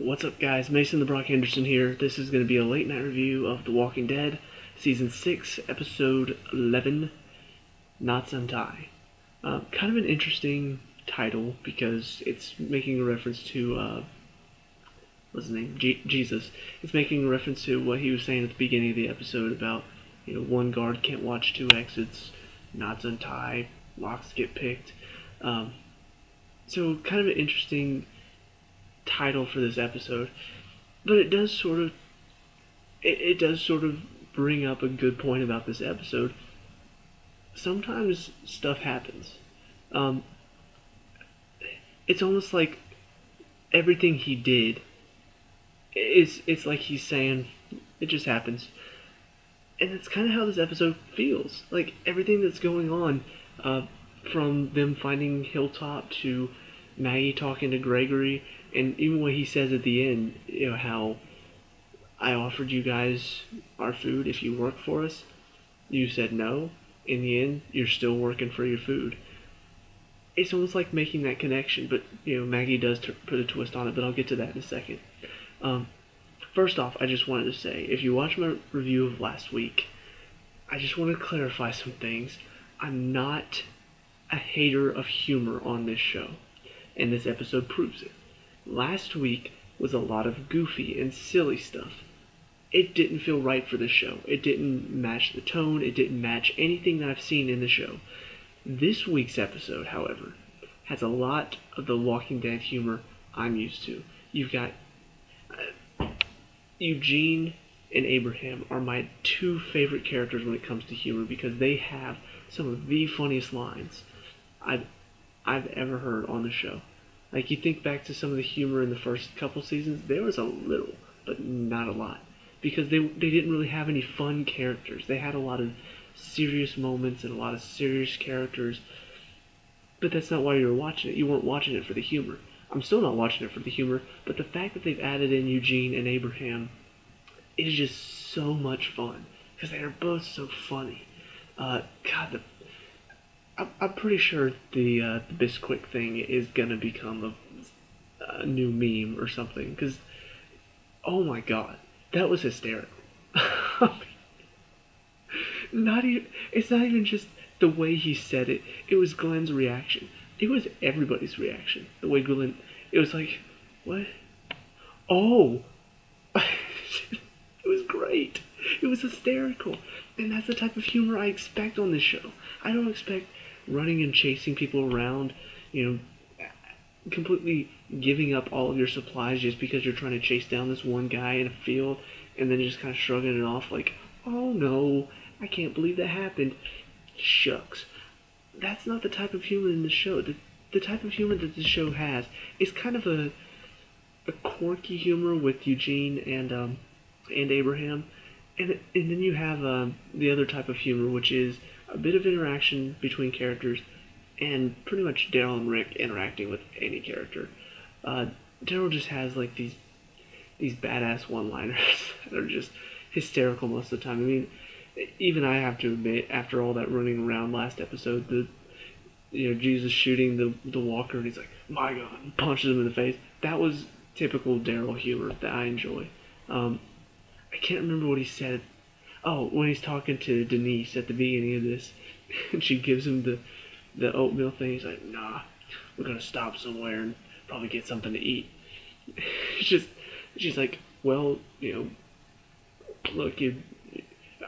What's up, guys? Mason the Brock Henderson here. This is going to be a late night review of The Walking Dead, Season 6, Episode 11, Untie. Kind of an interesting title because it's making a reference to, what's his name? Jesus. It's making a reference to what he was saying at the beginning of the episode about, one guard can't watch two exits, knots untie, locks get picked. So kind of an interesting title for this episode, but it does sort of bring up a good point about this episode. Sometimes stuff happens. It's almost like everything he did it's like he's saying it just happens, and that's kind of how this episode feels. Like everything that's going on, from them finding Hilltop to Maggie talking to Gregory, and even what he says at the end, how I offered you guys our food if you work for us. You said no. In the end, you're still working for your food. It's almost like making that connection, but Maggie does put a twist on it, but I'll get to that in a second. First off, I just wanted to say, if you watched my review of last week, I just want to clarify some things. I'm not a hater of humor on this show, and this episode proves it. Last week was a lot of goofy and silly stuff. It didn't feel right for the show. It didn't match the tone. It didn't match anything that I've seen in the show. This week's episode, however, has a lot of the Walking Dead humor I'm used to. You've got Eugene and Abraham are my two favorite characters when it comes to humor because they have some of the funniest lines I've ever heard on the show. Like, you think back to some of the humor in the first couple seasons, there was a little, but not a lot. Because they didn't really have any fun characters. They had a lot of serious moments and a lot of serious characters. But that's not why you were watching it. You weren't watching it for the humor. I'm still not watching it for the humor, but the fact that they've added in Eugene and Abraham is just so much fun. Because they are both so funny. I'm pretty sure the Bisquick thing is gonna become a new meme or something. Because, oh my god, that was hysterical. It's not even just the way he said it. It was Glenn's reaction. It was everybody's reaction. The way Glenn, it was like, what? Oh, it was great. It was hysterical, and that's the type of humor I expect on this show. I don't expect running and chasing people around, completely giving up all of your supplies just because you're trying to chase down this one guy in a field, and then just kind of shrugging it off like, oh no, I can't believe that happened. Shucks. That's not the type of humor in the show. The type of humor that this show has is kind of a quirky humor with Eugene and Abraham, and then you have the other type of humor, which is a bit of interaction between characters, and pretty much Daryl and Rick interacting with any character. Daryl just has like these badass one-liners that are just hysterical most of the time. I mean, even I have to admit, after all that running around last episode, Jesus shooting the walker, and he's like, my god, and punches him in the face. That was typical Daryl humor that I enjoy. I can't remember what he said. Oh, when he's talking to Denise at the beginning of this, and she gives him the oatmeal thing, he's like, nah, we're gonna stop somewhere and probably get something to eat. She's like, well, look,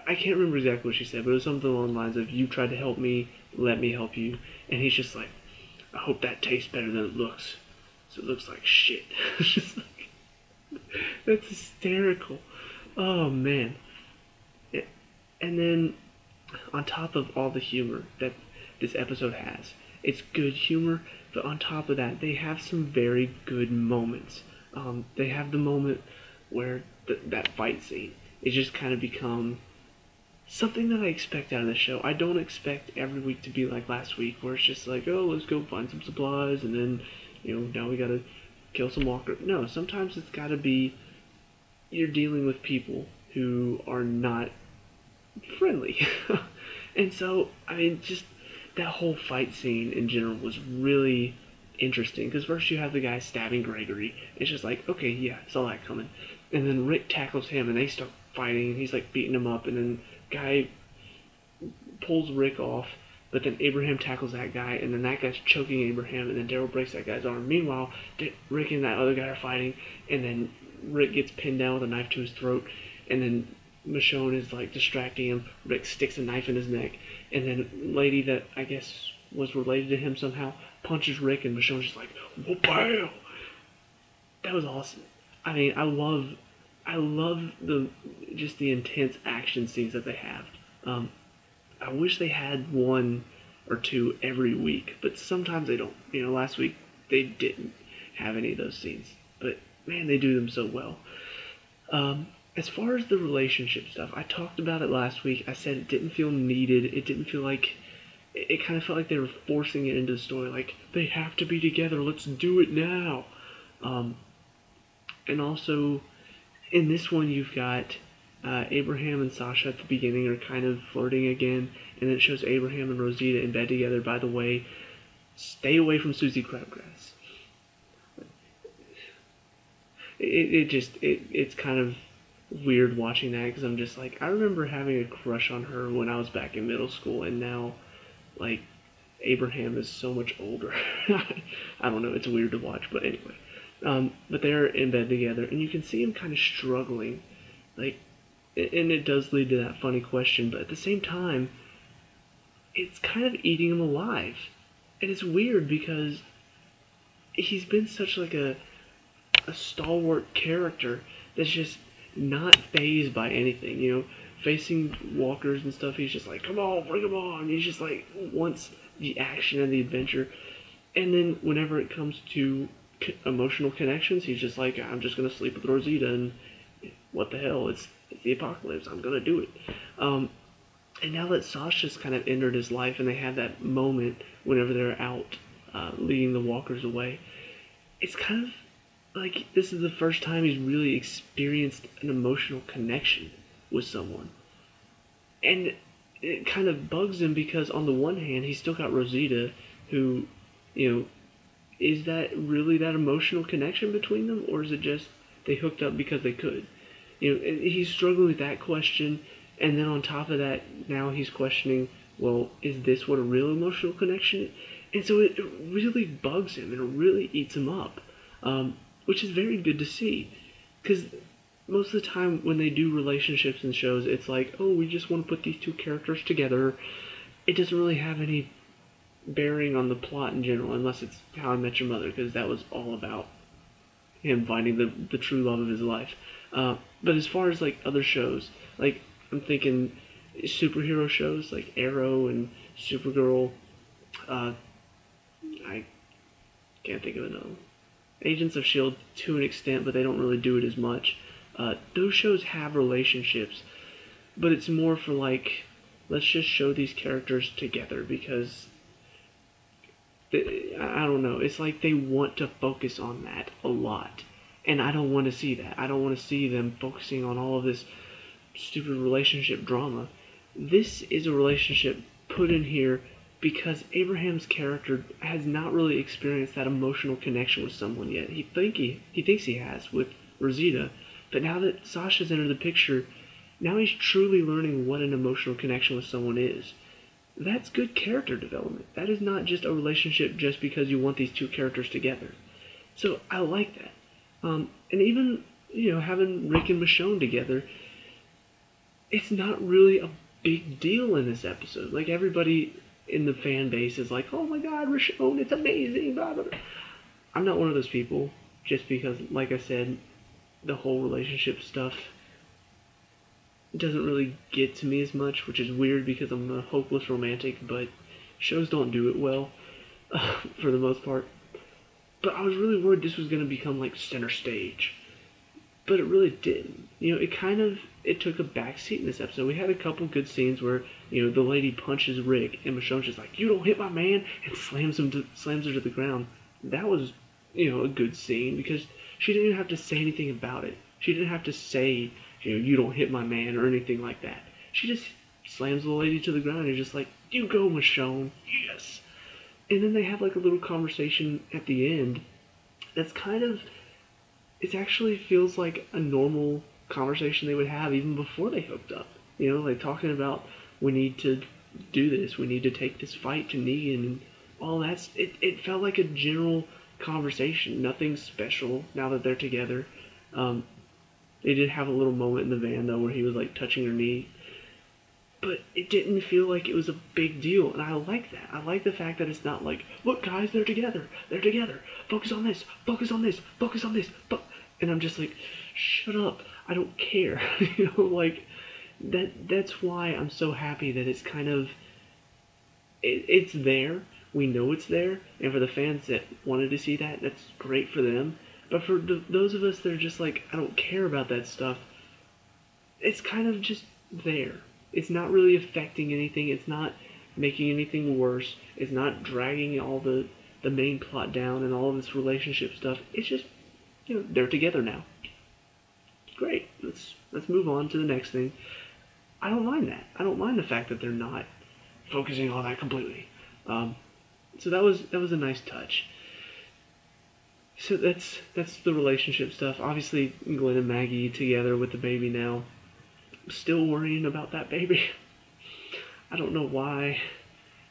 I can't remember exactly what she said, but it was something along the lines of, you tried to help me, let me help you. And he's just like, I hope that tastes better than it looks. So it looks like shit. It's just like, that's hysterical. Oh, man. And then, on top of all the humor that this episode has, it's good humor, but on top of that, they have some very good moments. They have the moment where that fight scene is just kind of become something that I expect out of the show. I don't expect every week to be like last week, where it's just like, oh, let's go find some supplies, and then, now we gotta kill some walkers. No, sometimes it's gotta be, you're dealing with people who are not friendly. And so, I mean, just that whole fight scene in general was really interesting because first you have the guy stabbing Gregory. It's just like, okay, yeah, saw that coming. And then Rick tackles him and they start fighting and he's like beating him up and then guy pulls Rick off, but then Abraham tackles that guy and then that guy's choking Abraham and then Daryl breaks that guy's arm. Meanwhile, Rick and that other guy are fighting and then Rick gets pinned down with a knife to his throat and then Michonne is like distracting him. Rick sticks a knife in his neck and then lady that I guess was related to him somehow punches Rick and Michonne's just like, whoa, bam! That was awesome. I mean, I love the intense action scenes that they have. I wish they had one or two every week, but sometimes they don't. You know, last week they didn't have any of those scenes, but man, they do them so well. As far as the relationship stuff, I talked about it last week. I said it didn't feel needed. It didn't feel like it kind of felt like they were forcing it into the story. Like they have to be together. Let's do it now. And also, in this one, you've got Abraham and Sasha at the beginning are kind of flirting again, and it shows Abraham and Rosita in bed together. By the way, stay away from Susie Crabgrass. It's kind of weird watching that because I'm just like, I remember having a crush on her when I was back in middle school, and now, like, Abraham is so much older. I don't know, it's weird to watch, but anyway. But they're in bed together, and you can see him kind of struggling, like, and it does lead to that funny question, but at the same time, it's kind of eating him alive. And it's weird because he's been such like a stalwart character that's just not fazed by anything, you know, facing walkers and stuff, he's just like, come on, bring them on, he's just like, wants the action and the adventure, and then whenever it comes to emotional connections, he's just like, I'm just gonna sleep with Rosita, and what the hell, it's the apocalypse, I'm gonna do it. And now that Sasha's kind of entered his life, and they have that moment whenever they're out leading the walkers away, it's kind of like this is the first time he's really experienced an emotional connection with someone. And it kind of bugs him because on the one hand, he's still got Rosita, who, you know, is that really that emotional connection between them, or is it just they hooked up because they could? You know, he's struggling with that question, and then on top of that, now he's questioning, well, is this what a real emotional connection is? And so it really bugs him, and it really eats him up, which is very good to see, because most of the time when they do relationships in shows, it's like, oh, we just want to put these two characters together. It doesn't really have any bearing on the plot in general, unless it's How I Met Your Mother, because that was all about him finding the true love of his life. But as far as like other shows, like I'm thinking superhero shows like Arrow and Supergirl, I can't think of another. Agents of S.H.I.E.L.D. to an extent, but they don't really do it as much. Those shows have relationships, but it's more for like, let's just show these characters together because I don't know. It's like they want to focus on that a lot, and I don't want to see that. I don't want to see them focusing on all of this stupid relationship drama. This is a relationship put in here because Abraham's character has not really experienced that emotional connection with someone yet. He thinks he has with Rosita, but now that Sasha's entered the picture, now he's truly learning what an emotional connection with someone is. That's good character development. That is not just a relationship just because you want these two characters together. So I like that. And even, you know, having Rick and Michonne together, it's not really a big deal in this episode. Like, everybody in the fan base is like, oh my god, Michonne, it's amazing, blah, blah, blah. I'm not one of those people, just because, like I said, the whole relationship stuff doesn't really get to me as much, which is weird because I'm a hopeless romantic, but shows don't do it well, for the most part. But I was really worried this was going to become like center stage. But it really didn't. You know, it took a backseat in this episode. We had a couple good scenes where, you know, the lady punches Rick and Michonne's just like, you don't hit my man, and slams her to the ground. That was, you know, a good scene because she didn't even have to say anything about it. She didn't have to say, you know, you don't hit my man or anything like that. She just slams the lady to the ground and is just like, you go, Michonne, yes. And then they have like a little conversation at the end that's kind of, it actually feels like a normal conversation they would have even before they hooked up. You know, like talking about, we need to do this, we need to take this fight to Negan and all that. It felt like a general conversation, nothing special now that they're together. Um, they did have a little moment in the van though where he was like touching her knee, but it didn't feel like it was a big deal, and I like that. I like the fact that it's not like, look guys, they're together, focus on this, focus on this, focus on this, and I'm just like, shut up, I don't care. You know, like that's why I'm so happy that it's kind of, it's there. We know it's there, and for the fans that wanted to see that, that's great for them. But for those of us that are just like, I don't care about that stuff, it's kind of just there. It's not really affecting anything. It's not making anything worse. It's not dragging all the main plot down and all of this relationship stuff. It's just, you know, they're together now. Great. Let's move on to the next thing. I don't mind that. I don't mind the fact that they're not focusing on that completely. So that was a nice touch. So that's the relationship stuff. Obviously, Glenn and Maggie together with the baby now. Still worrying about that baby. I don't know why.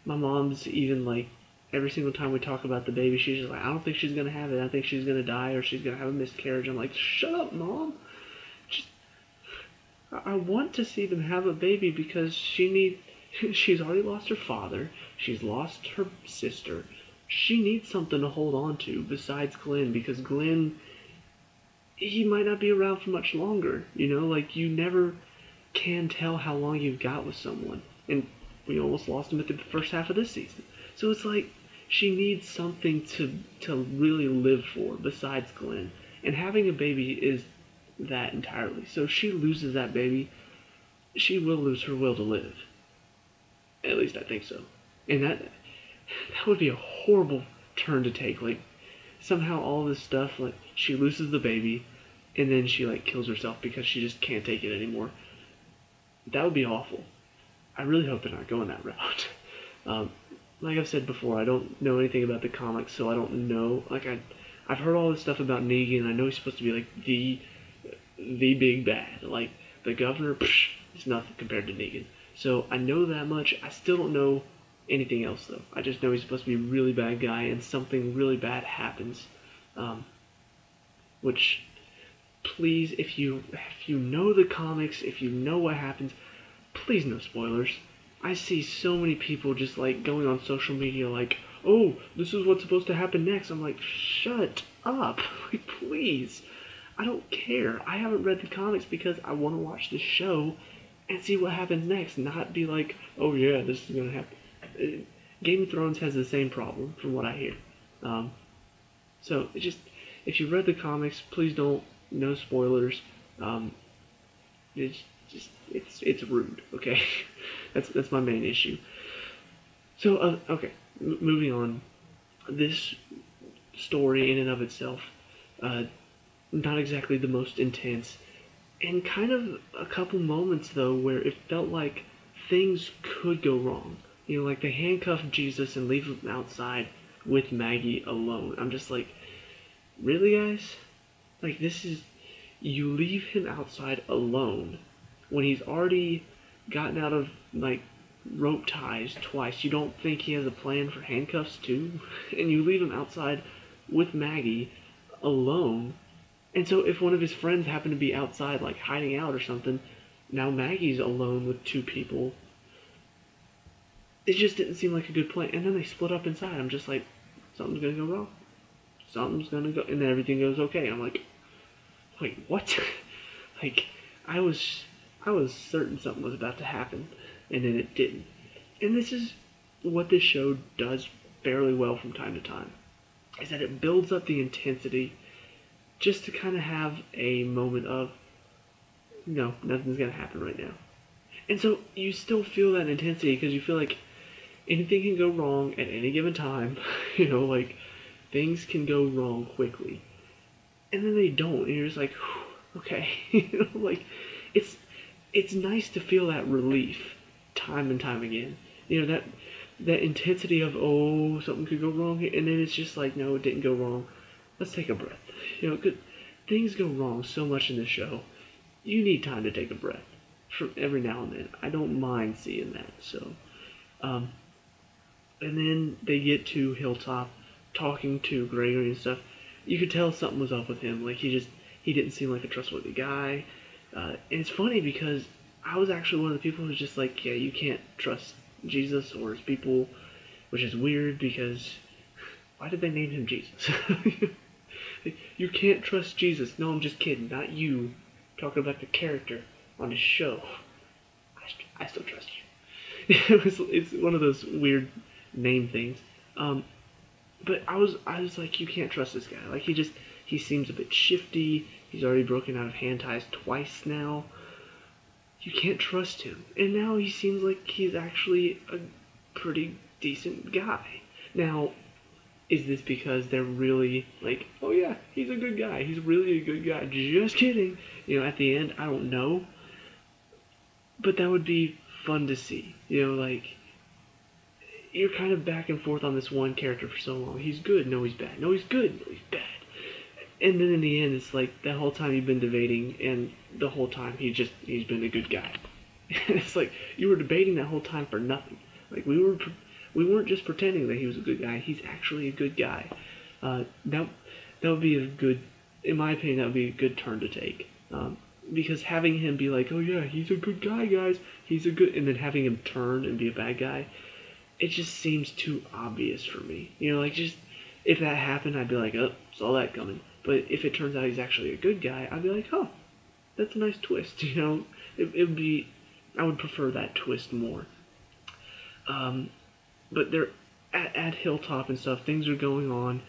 My mom's even like, every single time we talk about the baby, she's just like, I don't think she's gonna have it. I think she's gonna die or she's gonna have a miscarriage. I'm like, shut up, Mom. Just, I want to see them have a baby because she's already lost her father. She's lost her sister. She needs something to hold on to besides Glenn, because Glenn, he might not be around for much longer. You know, like you never can tell how long you've got with someone. And we almost lost him at the first half of this season. So it's like she needs something to really live for besides Glenn. And having a baby is that entirely. So if she loses that baby, she will lose her will to live. At least I think so. And that would be a horrible turn to take. Like somehow all this stuff, like she loses the baby and then she like kills herself because she just can't take it anymore. That would be awful. I really hope they're not going that route. Like I've said before, I don't know anything about the comics, so I don't know. Like I've heard all this stuff about Negan. I know he's supposed to be like the big bad. Like the governor, is nothing compared to Negan. So I know that much. I still don't know anything else though. I just know he's supposed to be a really bad guy, and something really bad happens. Which, please, if you know the comics, if you know what happens, please no spoilers. I see so many people just like going on social media like, oh, this is what's supposed to happen next. I'm like, shut up. Like, please. I don't care. I haven't read the comics because I want to watch the show and see what happens next, not be like, oh yeah, this is going to happen. Game of Thrones has the same problem from what I hear. So it just, if you read the comics, please don't, no spoilers. It's rude, okay? That's my main issue. So okay, moving on. This story in and of itself, not exactly the most intense, and kind of a couple moments though where it felt like things could go wrong. You know, like they handcuff Jesus and leave him outside with Maggie alone. I'm just like, really, guys? Like, this is, you leave him outside alone when he's already gotten out of like rope ties twice. You don't think he has a plan for handcuffs too? And you leave him outside with Maggie alone. And so if one of his friends happened to be outside like hiding out or something, now Maggie's alone with two people. It just didn't seem like a good plan. And then they split up inside. I'm just like, something's gonna go wrong. Something's gonna go, and then everything goes okay. I'm like, wait, what? Like, I was certain something was about to happen, and then it didn't. And this is what this show does fairly well from time to time, is that it builds up the intensity just to kind of have a moment of, no, nothing's gonna happen right now. And so you still feel that intensity because you feel like anything can go wrong at any given time. You know, like things can go wrong quickly, and then they don't, and you're just like, okay. You know, like it's nice to feel that relief time and time again. You know, that intensity of, oh, something could go wrong, and then it's just like, no, it didn't go wrong. Let's take a breath. Things go wrong so much in this show. You need time to take a breath from every now and then. I don't mind seeing that. So, um, and then they get to Hilltop, talking to Gregory and stuff. You could tell something was up with him. Like he didn't seem like a trustworthy guy. And it's funny because I was actually one of the people who's just like, yeah, you can't trust Jesus or his people, which is weird because why did they name him Jesus? You can't trust Jesus. No, I'm just kidding. Not you. I'm talking about the character on the show. I still trust you. It's one of those weird name things. But I was like, you can't trust this guy. Like he seems a bit shifty. He's already broken out of hand ties twice now. You can't trust him. And now he seems like he's actually a pretty decent guy. Now, is this because they're really like, oh yeah, he's a good guy. He's really a good guy. Just kidding. At the end, I don't know. But that would be fun to see. Like, you're kind of back and forth on this one character for so long. He's good, no he's bad. No he's good, no he's bad. And then in the end, it's like that whole time you've been debating, and the whole time he's been a good guy. And it's like you were debating that whole time for nothing. Like we weren't just pretending that he was a good guy. He's actually a good guy. That would be a good, in my opinion, that would be a good turn to take. Because having him be like, oh yeah, he's a good guy, guys. He's a good, and then having him turn and be a bad guy, it just seems too obvious for me. Like just if that happened, I'd be like, oh, saw that coming. But if it turns out he's actually a good guy, I'd be like, oh, that's a nice twist. It would be, I would prefer that twist more. But they're at Hilltop and stuff. Things are going on.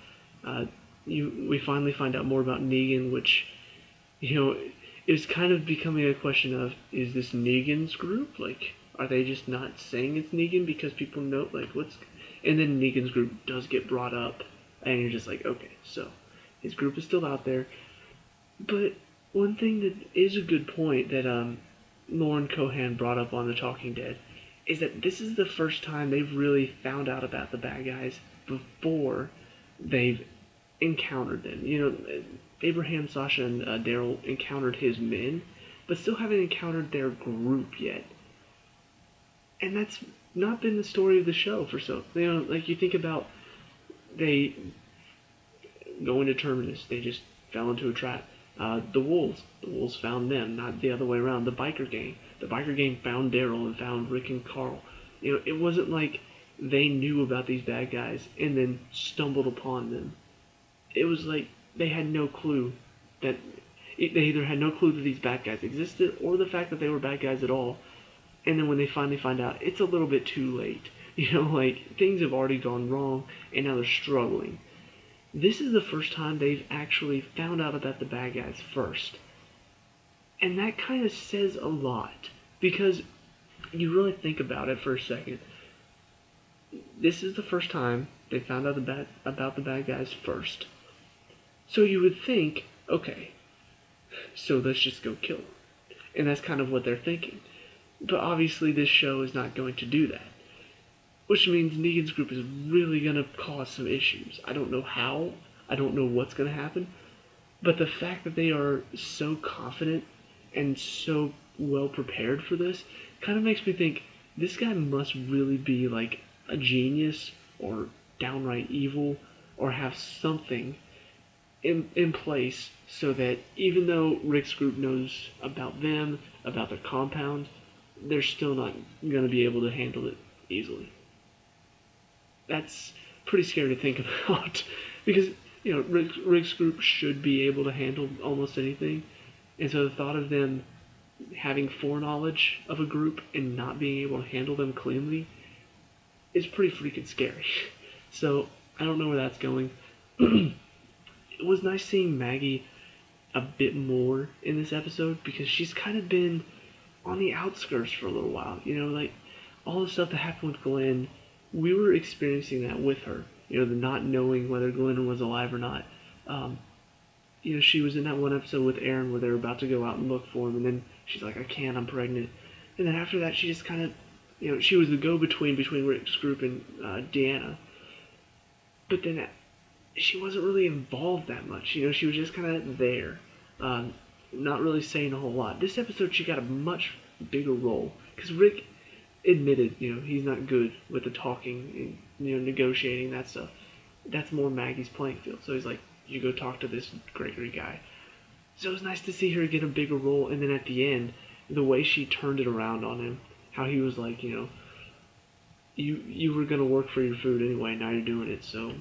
We finally find out more about Neegan, which, is kind of becoming a question of, is this Negan's group? Like, are they just not saying it's Negan because people know, like, what's... And then Negan's group does get brought up, and you're just like, okay, so his group is still out there. But one thing that is a good point that Lauren Cohan brought up on The Talking Dead is that this is the first time they've really found out about the bad guys before they've encountered them. Abraham, Sasha, and Daryl encountered his men, but still haven't encountered their group yet. And that's not been the story of the show for so... like you think about, they go into Terminus, they just fell into a trap. The Wolves found them, not the other way around. The biker gang found Daryl and found Rick and Carl. It wasn't like they knew about these bad guys and then stumbled upon them. It was like they had no clue that... They either had no clue that these bad guys existed, or the fact that they were bad guys at all. And then when they finally find out, it's a little bit too late. Like, things have already gone wrong, and now they're struggling. This is the first time they've actually found out about the bad guys first. And that kind of says a lot, because you really think about it for a second. This is the first time they found out about the bad guys first. So you would think, okay, so let's just go kill them. And that's kind of what they're thinking. But obviously this show is not going to do that. Which means Negan's group is really going to cause some issues. I don't know how. I don't know what's going to happen. But the fact that they are so confident and so well prepared for this kind of makes me think this guy must really be like a genius or downright evil or have something in place so that even though Rick's group knows about them, about their compound, they're still not going to be able to handle it easily. That's pretty scary to think about because, Rick's group should be able to handle almost anything. And so the thought of them having foreknowledge of a group and not being able to handle them cleanly is pretty freaking scary. So I don't know where that's going. It was nice seeing Maggie a bit more in this episode because she's kind of been on the outskirts for a little while. Like all the stuff that happened with Glenn, we were experiencing that with her. The not knowing whether Glenn was alive or not. She was in that one episode with Aaron where they were about to go out and look for him, and then she's like, I can't, I'm pregnant. And then after that, she just kind of she was the go-between between Rick's group and Deanna. But then she wasn't really involved that much. She was just kind of there, not really saying a whole lot. This episode, she got a much bigger role because Rick admitted, he's not good with the talking and negotiating that stuff. That's more Maggie's playing field. So he's like, you go talk to this Gregory guy. So it was nice to see her get a bigger role. And then at the end, the way she turned it around on him, how he was like, you were gonna work for your food anyway. Now you're doing it, so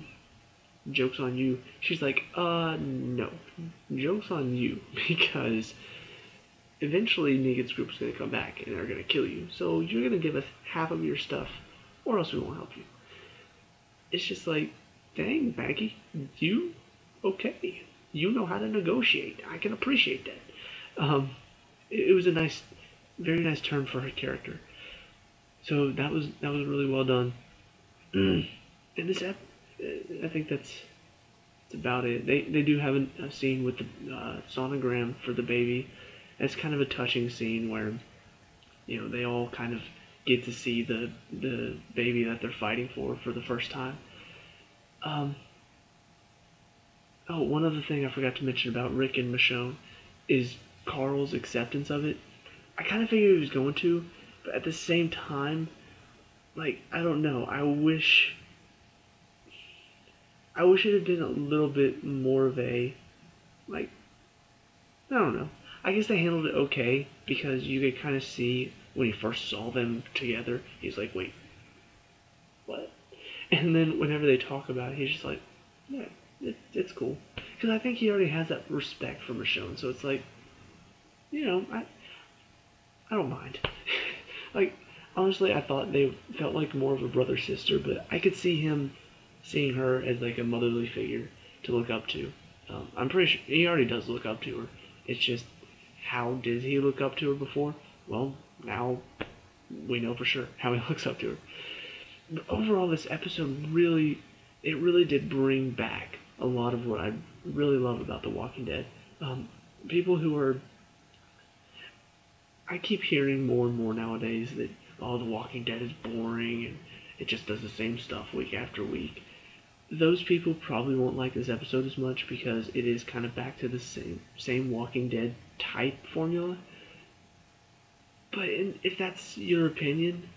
joke's on you. She's like, no, joke's on you because eventually Negan's group's gonna come back and they're gonna kill you. So you're gonna give us half of your stuff, or else we won't help you. It's just like, dang, Maggie, you okay? You know how to negotiate. I can appreciate that. It was a very nice turn for her character. So that was really well done. And this I think that's about it. They do have a scene with the sonogram for the baby. It's kind of a touching scene where they all kind of get to see the baby that they're fighting for the first time. One other thing I forgot to mention about Rick and Michonne is Carl's acceptance of it. I kind of figured he was going to, but at the same time, like, I don't know. I wish it had been a little bit more of a, like, I don't know. I guess they handled it okay because you could kind of see when he first saw them together, he's like, wait, what? And then whenever they talk about it, he's just like, yeah, it's cool. Because I think he already has that respect for Michonne, so it's like, I don't mind. Like, honestly, I thought they felt like more of a brother-sister, but I could see him seeing her as like a motherly figure to look up to. I'm pretty sure he already does look up to her. It's just, how did he look up to her before? Well, now we know for sure how he looks up to her. But overall, this episode really did bring back a lot of what I really love about The Walking Dead. People who are... I keep hearing more and more nowadays that, The Walking Dead is boring and it just does the same stuff week after week. Those people probably won't like this episode as much because it is kind of back to the same Walking Dead type formula. But if that's your opinion,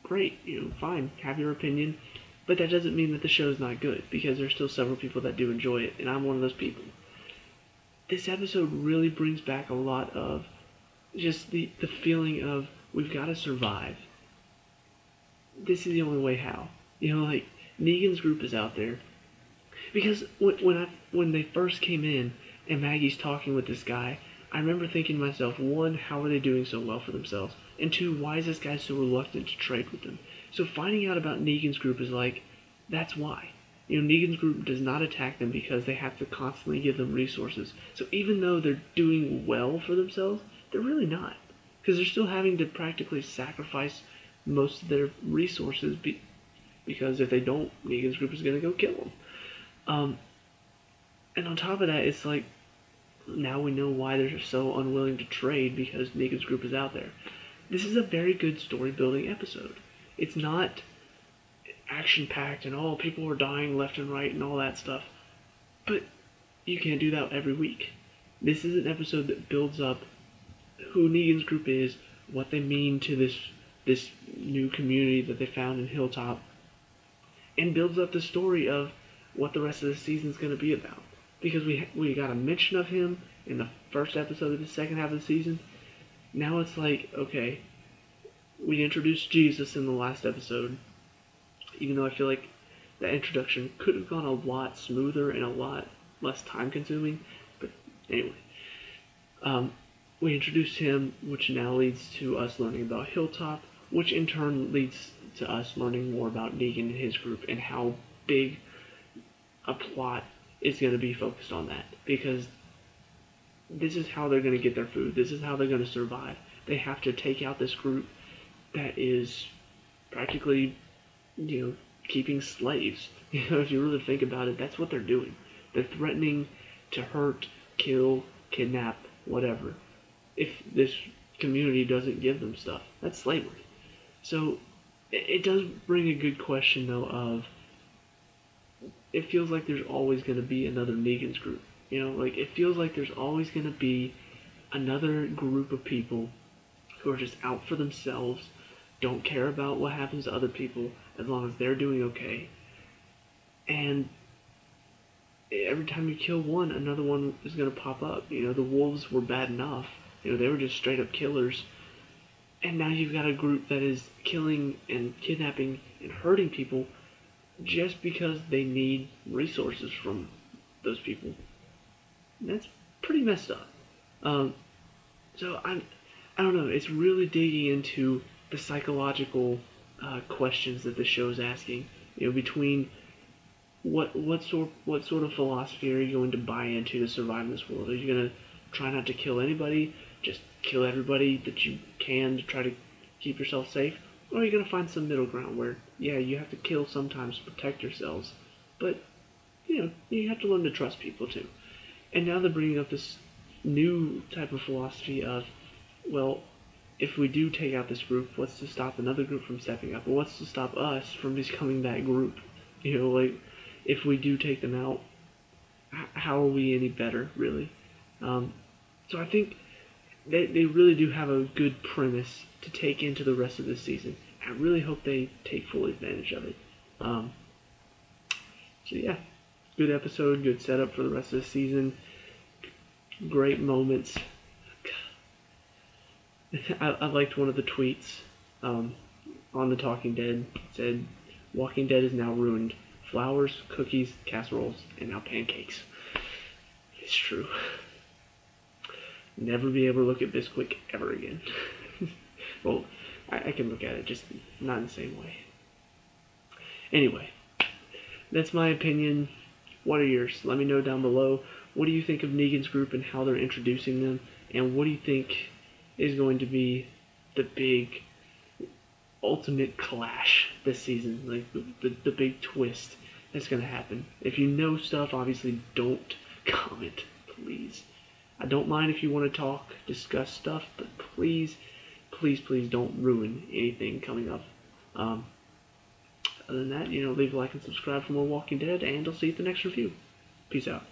great, fine, have your opinion. But that doesn't mean that the show's not good, because there's still several people that do enjoy it, and I'm one of those people. This episode really brings back a lot of just the feeling of, we've got to survive. This is the only way how. Like, Negan's group is out there. Because when they first came in, and Maggie's talking with this guy, I remember thinking to myself, one, how are they doing so well for themselves? And two, why is this guy so reluctant to trade with them? So finding out about Negan's group is like, that's why. Negan's group does not attack them because they have to constantly give them resources. So even though they're doing well for themselves, they're really not. Because they're still having to practically sacrifice most of their resources because if they don't, Negan's group is going to go kill them. And on top of that, it's like, now we know why they're so unwilling to trade, because Negan's group is out there. This is a very good story-building episode. It's not action-packed and, people are dying left and right and all that stuff. But you can't do that every week. This is an episode that builds up who Negan's group is, what they mean to this new community that they found in Hilltop, and builds up the story of what the rest of the season's going to be about. Because we got a mention of him in the first episode of the second half of the season. Now it's like, okay, we introduced Jesus in the last episode, even though I feel like that introduction could have gone a lot smoother and a lot less time consuming. But anyway, we introduced him, which now leads to us learning about Hilltop, which in turn leads to us learning more about Negan and his group and how big a plot is going to be focused on that, because this is how they're going to get their food. This is how they're going to survive. They have to take out this group that is practically, keeping slaves. If you really think about it, that's what they're doing. They're threatening to hurt, kill, kidnap, whatever, if this community doesn't give them stuff. That's slavery. So it does bring a good question though of it feels like there's always going to be another Negan's group. You know, like it feels like there's always going to be another group of people who are just out for themselves, don't care about what happens to other people as long as they're doing okay. And every time you kill one, another one is going to pop up. You know, the wolves were bad enough. You know, they were just straight up killers. And now you've got a group that is killing and kidnapping and hurting people just because they need resources from those people. And that's pretty messed up. Um, so I don't know. It's really digging into the psychological questions that the show's asking. You know, between what sort of philosophy are you going to buy into to survive in this world? Are you gonna try not to kill anybody, just kill everybody that you can to try to keep yourself safe? Or are you gonna find some middle ground where, yeah, you have to kill sometimes to protect yourselves, but you know you have to learn to trust people too. And now they're bringing up this new type of philosophy of, well, if we do take out this group, what's to stop another group from stepping up? Or what's to stop us from becoming that group? You know, like, if we do take them out, how are we any better, really? So I think they really do have a good premise to take into the rest of this season. I really hope they take full advantage of it. So yeah, good episode, good setup for the rest of the season. Great moments. I liked one of the tweets on The Talking Dead. It said, Walking Dead is now ruined. Flowers, cookies, casseroles, and now pancakes. It's true. Never be able to look at Bisquick ever again. Well, I can look at it, just not in the same way. Anyway, that's my opinion. What are yours? Let me know down below. What do you think of Negan's group and how they're introducing them? And what do you think is going to be the big ultimate clash this season? Like the big twist that's going to happen. If you know stuff, obviously don't comment, please. I don't mind if you want to talk, discuss stuff, but please, please, please don't ruin anything coming up. Other than that, leave a like and subscribe for more Walking Dead, and I'll see you at the next review. Peace out.